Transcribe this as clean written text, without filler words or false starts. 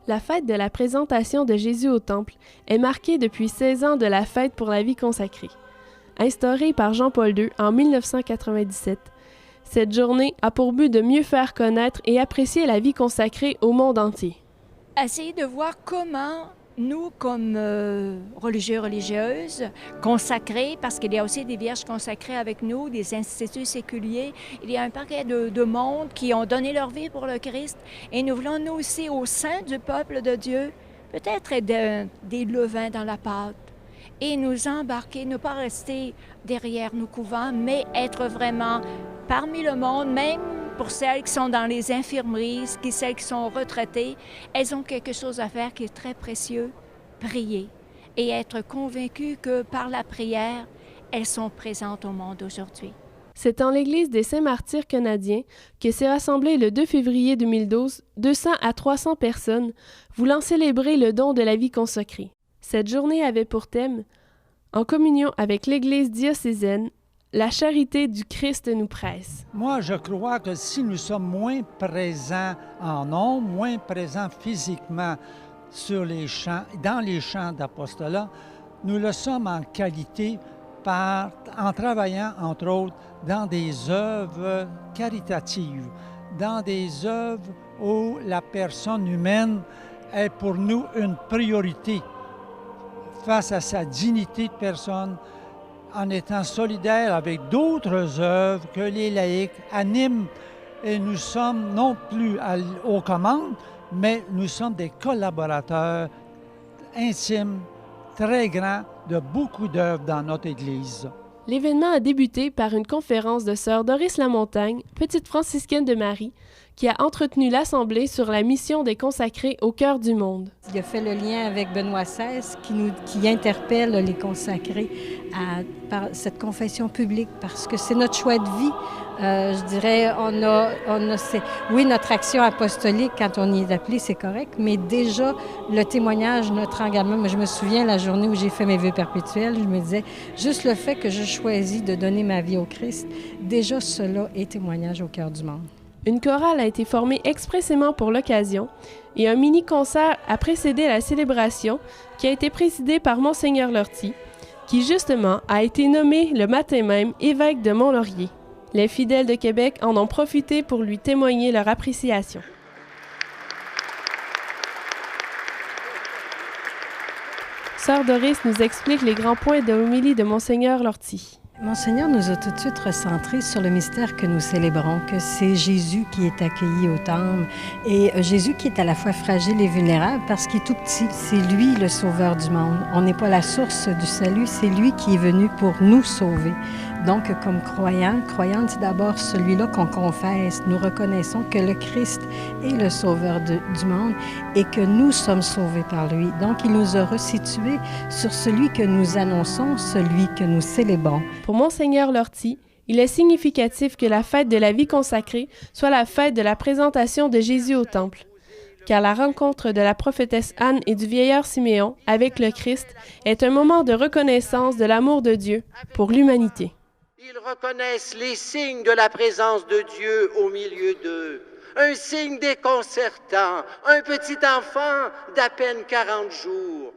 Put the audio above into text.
La fête de la présentation de Jésus au Temple est marquée depuis 16 ans de la fête pour la vie consacrée. Instaurée par Jean-Paul II en 1997, cette journée a pour but de mieux faire connaître et apprécier la vie consacrée au monde entier. Essayer de voir comment nous, comme religieux, religieuses, consacrés, parce qu'il y a aussi des vierges consacrées avec nous, des instituts séculiers, il y a un paquet de monde qui ont donné leur vie pour le Christ. Et nous voulons, nous aussi, au sein du peuple de Dieu, peut-être être des levains dans la pâte et nous embarquer, ne pas rester derrière nos couvents, mais être vraiment parmi le monde, même pour celles qui sont dans les infirmeries, celles qui sont retraitées, elles ont quelque chose à faire qui est très précieux, prier et être convaincues que par la prière, elles sont présentes au monde aujourd'hui. C'est en l'Église des Saints-Martyrs canadiens que s'est rassemblé le 2 février 2012 200 à 300 personnes voulant célébrer le don de la vie consacrée. Cette journée avait pour thème, en communion avec l'Église diocésaine, la charité du Christ nous presse. Moi, je crois que si nous sommes moins présents en nombre, moins présents physiquement sur les champs, dans les champs d'apostolat, nous le sommes en qualité en travaillant, entre autres, dans des œuvres caritatives, dans des œuvres où la personne humaine est pour nous une priorité face à sa dignité de personne, en étant solidaire avec d'autres œuvres que les laïcs animent. Et nous sommes non plus aux commandes, mais nous sommes des collaborateurs intimes, très grands, de beaucoup d'œuvres dans notre Église. L'événement a débuté par une conférence de sœur Doris Lamontagne, petite franciscaine de Marie, qui a entretenu l'Assemblée sur la mission des consacrés au cœur du monde. Il a fait le lien avec Benoît XVI qui interpelle les consacrés par cette confession publique parce que c'est notre choix de vie. Je dirais, oui, notre action apostolique, quand on y est appelé, c'est correct, mais déjà, le témoignage, notre engagement, moi, je me souviens la journée où j'ai fait mes vœux perpétuels, je me disais, juste le fait que je choisis de donner ma vie au Christ, déjà cela est témoignage au cœur du monde. Une chorale a été formée expressément pour l'occasion et un mini-concert a précédé la célébration qui a été présidée par Monseigneur Lortie, qui justement a été nommé le matin même évêque de Mont-Laurier. Les fidèles de Québec en ont profité pour lui témoigner leur appréciation. Sœur Doris nous explique les grands points de l'homélie de Monseigneur Lortie. Monseigneur nous a tout de suite recentrés sur le mystère que nous célébrons, que c'est Jésus qui est accueilli au temple et Jésus qui est à la fois fragile et vulnérable parce qu'il est tout petit. C'est lui le sauveur du monde. On n'est pas la source du salut, c'est lui qui est venu pour nous sauver. Donc, comme croyante, c'est d'abord celui-là qu'on confesse. Nous reconnaissons que le Christ est le sauveur du monde et que nous sommes sauvés par lui. Donc, il nous a resitués sur celui que nous annonçons, celui que nous célébrons. Pour Monseigneur Lortie, il est significatif que la fête de la vie consacrée soit la fête de la présentation de Jésus au Temple, car la rencontre de la prophétesse Anne et du vieillard Siméon avec le Christ est un moment de reconnaissance de l'amour de Dieu pour l'humanité. Ils reconnaissent les signes de la présence de Dieu au milieu d'eux. Un signe déconcertant, un petit enfant d'à peine 40 jours.